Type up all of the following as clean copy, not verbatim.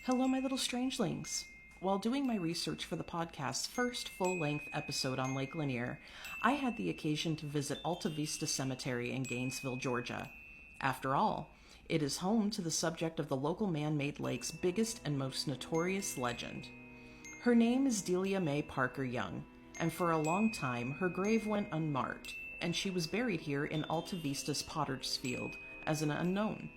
Hello, my little strangelings. While doing my research for the podcast's first full-length episode on Lake Lanier, I had the occasion to visit Alta Vista Cemetery in Gainesville, Georgia. After all, it is home to the subject of the local man-made lake's biggest and most notorious legend. Her name is Delia Mae Parker Young, and for a long time her grave went unmarked, and she was buried here in Alta Vista's Potter's Field as an unknown.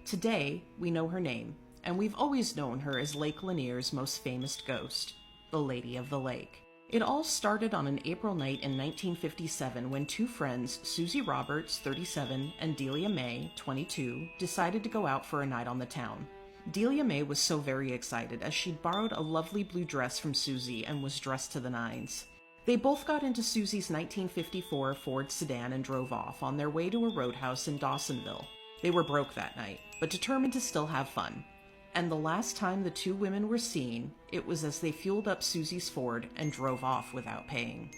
Today, we know her name, and we've always known her as Lake Lanier's most famous ghost, the Lady of the Lake. It all started on an April night in 1957 when two friends, Susie Roberts, 37, and Delia Mae, 22, decided to go out for a night on the town. Delia Mae was so very excited as she'd borrowed a lovely blue dress from Susie and was dressed to the nines. They both got into Susie's 1954 Ford sedan and drove off on their way to a roadhouse in Dawsonville. They were broke that night, but determined to still have fun. And the last time the two women were seen, it was as they fueled up Susie's Ford and drove off without paying.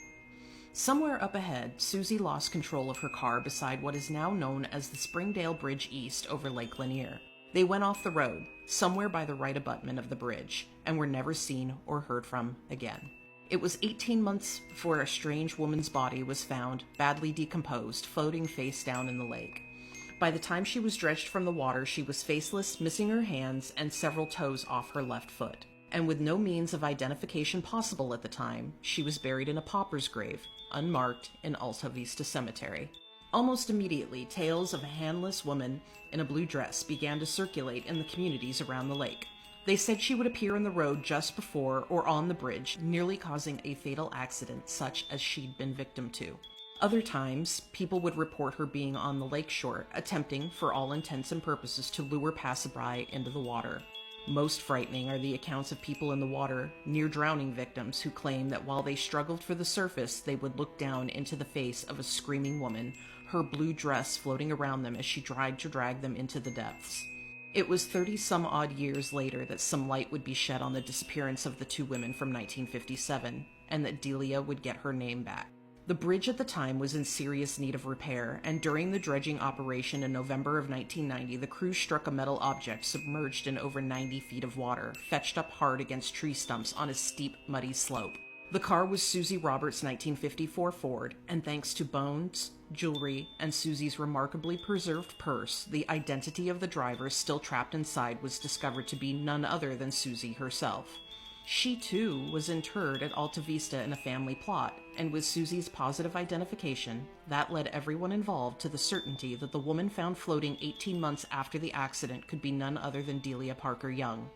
Somewhere up ahead, Susie lost control of her car beside what is now known as the Springdale Bridge East over Lake Lanier. They went off the road, somewhere by the right abutment of the bridge, and were never seen or heard from again. It was 18 months before a strange woman's body was found, badly decomposed, floating face down in the lake. By the time she was dredged from the water, she was faceless, missing her hands and several toes off her left foot. And with no means of identification possible at the time, she was buried in a pauper's grave, unmarked, in Alta Vista Cemetery. Almost immediately, tales of a handless woman in a blue dress began to circulate in the communities around the lake. They said she would appear in the road just before or on the bridge, nearly causing a fatal accident such as she'd been victim to. Other times, people would report her being on the lakeshore, attempting, for all intents and purposes, to lure passerby into the water. Most frightening are the accounts of people in the water, near drowning victims, who claim that while they struggled for the surface, they would look down into the face of a screaming woman, her blue dress floating around them as she tried to drag them into the depths. It was 30-some-odd years later that some light would be shed on the disappearance of the two women from 1957, and that Delia would get her name back. The bridge at the time was in serious need of repair, and during the dredging operation in November of 1990, the crew struck a metal object submerged in over 90 feet of water, fetched up hard against tree stumps on a steep, muddy slope. The car was Susie Roberts' 1954 Ford, and thanks to bones, jewelry, and Susie's remarkably preserved purse, the identity of the driver still trapped inside was discovered to be none other than Susie herself. She, too, was interred at Alta Vista in a family plot, and with Susie's positive identification, that led everyone involved to the certainty that the woman found floating 18 months after the accident could be none other than Delia Parker Young.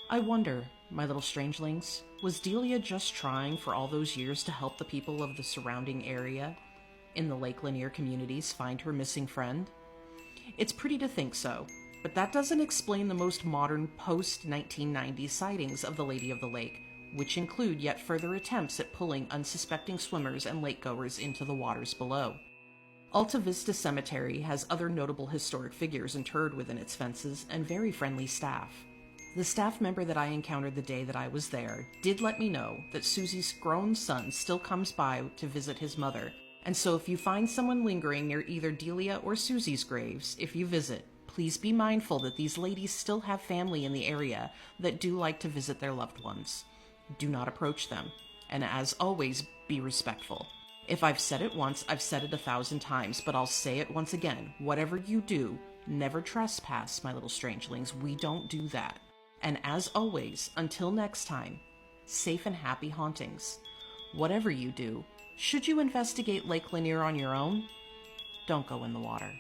I wonder, my little strangelings, was Delia just trying for all those years to help the people of the surrounding area in the Lake Lanier communities find her missing friend? It's pretty to think so. But that doesn't explain the most modern post-1990 sightings of the Lady of the Lake, which include yet further attempts at pulling unsuspecting swimmers and lakegoers into the waters below. Alta Vista Cemetery has other notable historic figures interred within its fences and very friendly staff. The staff member that I encountered the day that I was there did let me know that Susie's grown son still comes by to visit his mother, and so if you find someone lingering near either Delia or Susie's graves, if you visit, please be mindful that these ladies still have family in the area that do like to visit their loved ones. Do not approach them, and as always, be respectful. If I've said it once, I've said it 1,000 times, but I'll say it once again. Whatever you do, never trespass, my little strangelings. We don't do that. And as always, until next time, safe and happy hauntings. Whatever you do, should you investigate Lake Lanier on your own, don't go in the water.